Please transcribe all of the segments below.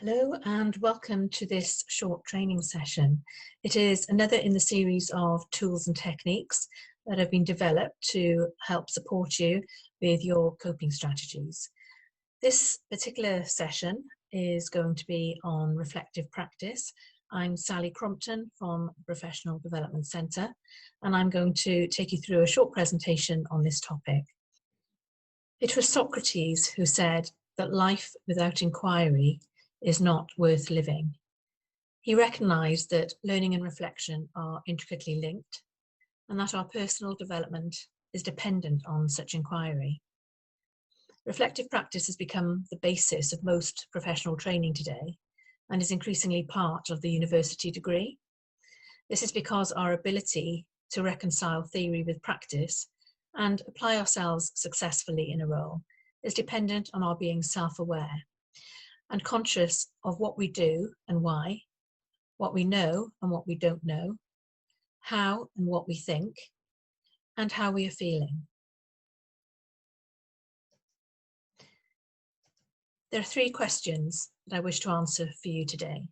Hello and welcome to this short training session. It is another in the series of tools and techniques that have been developed to help support you with your coping strategies. This particular session is going to be on reflective practice. I'm Sally Crompton from Professional Development Centre, and I'm going to take you through a short presentation on this topic. It was Socrates who said that life without inquiry is not worth living. He recognised that learning and reflection are intricately linked and that our personal development is dependent on such inquiry. Reflective practice has become the basis of most professional training today and is increasingly part of the university degree. This is because our ability to reconcile theory with practice and apply ourselves successfully in a role is dependent on our being self-aware and conscious of what we do and why, what we know and what we don't know, how and what we think, and how we are feeling. There are three questions that I wish to answer for you today.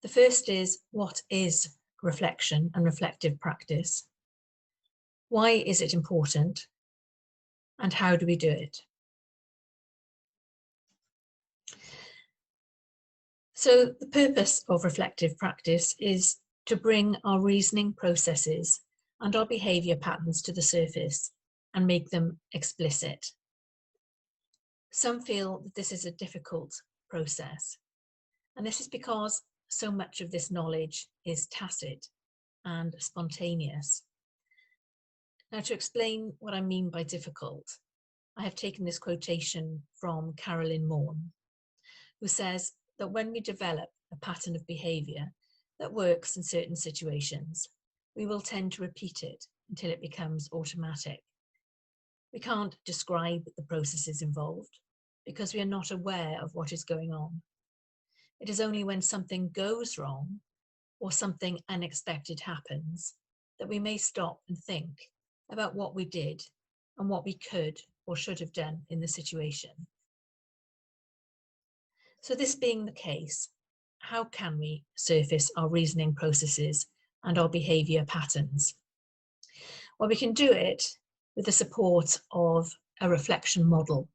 The first is, what is reflection and reflective practice? Why is it important? And how do we do it? So the purpose of reflective practice is to bring our reasoning processes and our behaviour patterns to the surface and make them explicit. Some feel that this is a difficult process, and this is because so much of this knowledge is tacit and spontaneous. Now, to explain what I mean by difficult, I have taken this quotation from Carolyn Morn, who says that when we develop a pattern of behaviour that works in certain situations, we will tend to repeat it until it becomes automatic. We can't describe the processes involved because we are not aware of what is going on. It is only when something goes wrong or something unexpected happens that we may stop and think about what we did and what we could or should have done in the situation. So this being the case, how can we surface our reasoning processes and our behaviour patterns? Well, we can do it with the support of a reflection model.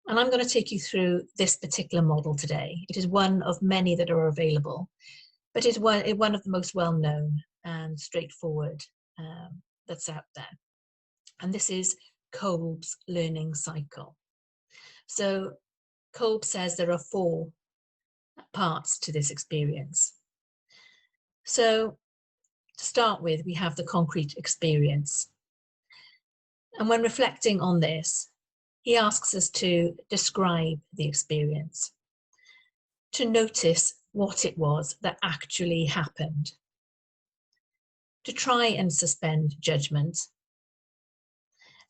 And I'm going to take you through this particular model today. It is one of many that are available, but it's one of the most well-known and straightforward that's out there. And this is Kolb's learning cycle. So Kolb says there are four parts to this experience. So to start with, we have the concrete experience. And when reflecting on this, he asks us to describe the experience, to notice what it was that actually happened, to try and suspend judgment,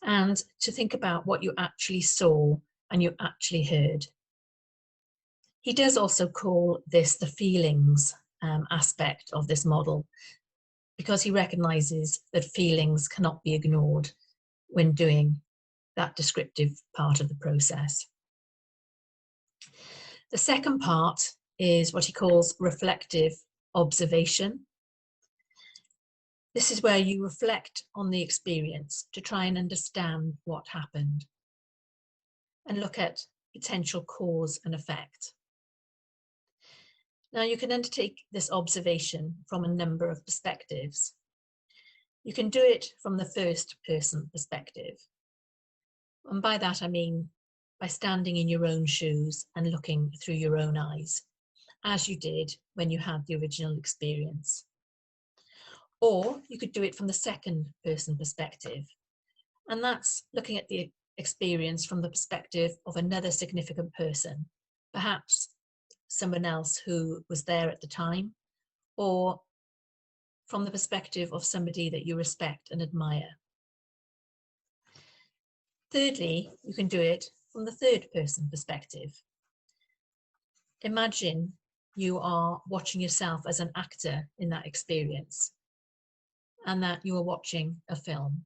and to think about what you actually saw and you actually heard. He does also call this the feelings aspect of this model, because he recognises that feelings cannot be ignored when doing that descriptive part of the process. The second part is what he calls reflective observation. This is where you reflect on the experience to try and understand what happened and look at potential cause and effect. Now, you can undertake this observation from a number of perspectives. You can do it from the first person perspective. And by that, I mean by standing in your own shoes and looking through your own eyes, as you did when you had the original experience. Or you could do it from the second person perspective. And that's looking at the experience from the perspective of another significant person, perhaps someone else who was there at the time, or from the perspective of somebody that you respect and admire. Thirdly, you can do it from the third person perspective. Imagine you are watching yourself as an actor in that experience and that you are watching a film.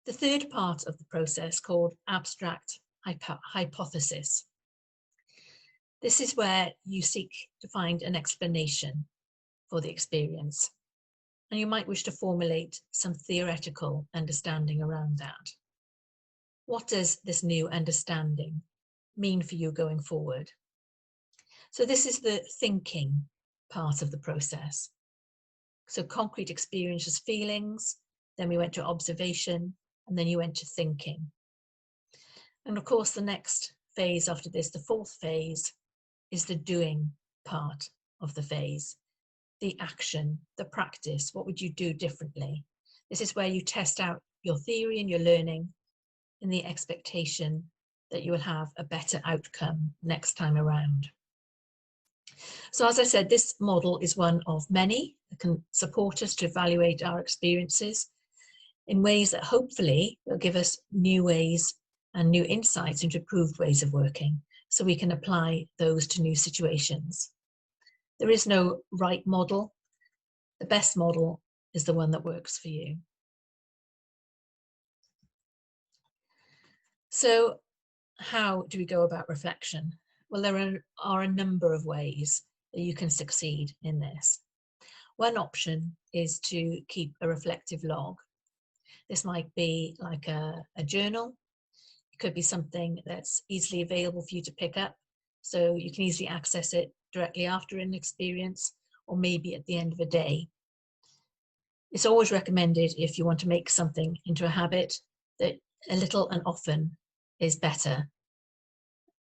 The third part of the process, called abstract hypothesis. This is where you seek to find an explanation for the experience, and you might wish to formulate some theoretical understanding around that. What does this new understanding mean for you going forward? So this is the thinking part of the process. So concrete experiences, feelings, then we went to observation, and then you went to thinking. And of course, the next phase after this, the fourth phase, is the doing part of the phase. The action, the practice, what would you do differently? This is where you test out your theory and your learning in the expectation that you will have a better outcome next time around. So as I said, this model is one of many that can support us to evaluate our experiences in ways that hopefully will give us new ways and new insights into improved ways of working, so we can apply those to new situations. There is no right model. The best model is the one that works for you. So how do we go about reflection? Well, there are a number of ways that you can succeed in this. One option is to keep a reflective log. This might be like a journal. It could be something that's easily available for you to pick up, so you can easily access it directly after an experience, or maybe at the end of a day. It's always recommended, if you want to make something into a habit, that a little and often is better.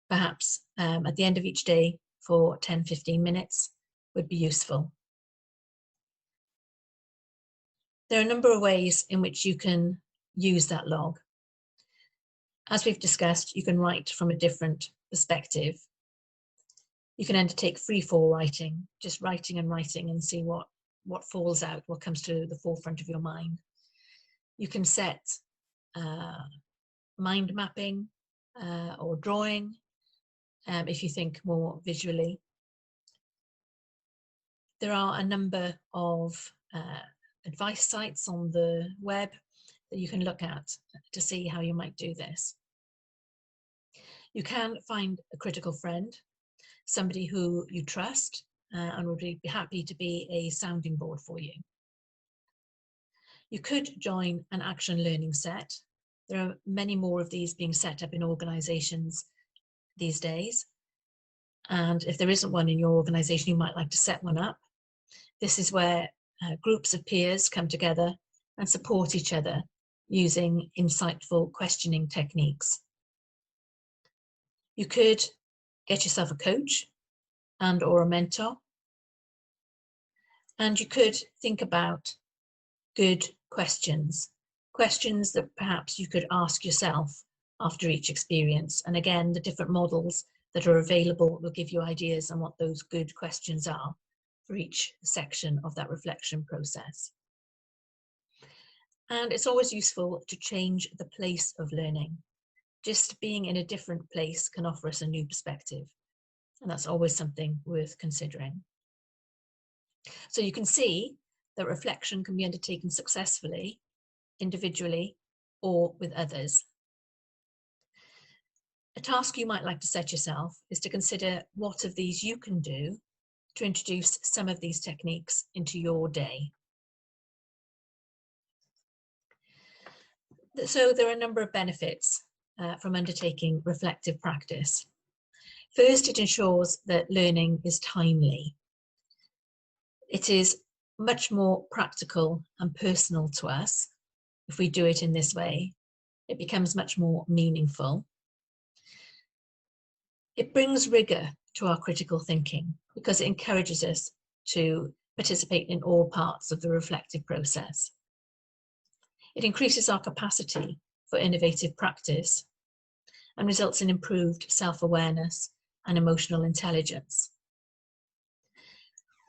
Perhaps at the end of each day for 10-15 minutes would be useful. There are a number of ways in which you can use that log. As we've discussed, you can write from a different perspective. You can undertake free-fall writing, just writing and see what falls out, what comes to the forefront of your mind. You can set mind mapping or drawing if you think more visually. There are a number of advice sites on the web that you can look at to see how you might do this. You can find a critical friend, somebody who you trust and would be happy to be a sounding board for you. You could join an action learning set. There are many more of these being set up in organisations these days. And if there isn't one in your organisation, you might like to set one up. This is where groups of peers come together and support each other using insightful questioning techniques. You could get yourself a coach or a mentor. And you could think about good questions that perhaps you could ask yourself after each experience. And again, the different models that are available will give you ideas on what those good questions are for each section of that reflection process. And it's always useful to change the place of learning. Just being in a different place can offer us a new perspective. And that's always something worth considering. So you can see that reflection can be undertaken successfully, individually, or with others. A task you might like to set yourself is to consider what of these you can do to introduce some of these techniques into your day. So there are a number of benefits from undertaking reflective practice. First, it ensures that learning is timely. It is much more practical and personal to us if we do it in this way. It becomes much more meaningful. It brings rigour to our critical thinking because it encourages us to participate in all parts of the reflective process. It increases our capacity for innovative practice and results in improved self-awareness and emotional intelligence.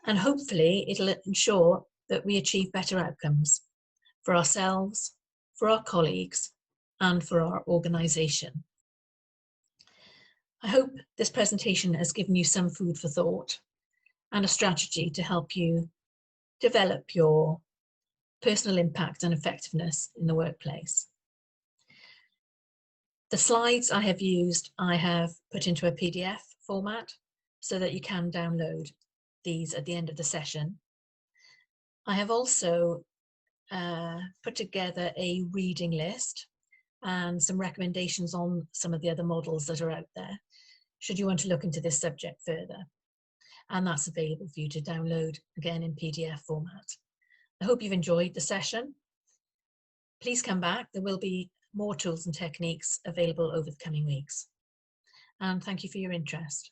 And hopefully it'll ensure that we achieve better outcomes for ourselves, for our colleagues, and for our organisation. I hope this presentation has given you some food for thought and a strategy to help you develop your personal impact and effectiveness in the workplace. The slides I have put into a PDF format so that you can download these at the end of the session. I have also put together a reading list and some recommendations on some of the other models that are out there, should you want to look into this subject further. And that's available for you to download, again, in PDF format. I hope you've enjoyed the session. Please come back. There will be more tools and techniques available over the coming weeks. And thank you for your interest.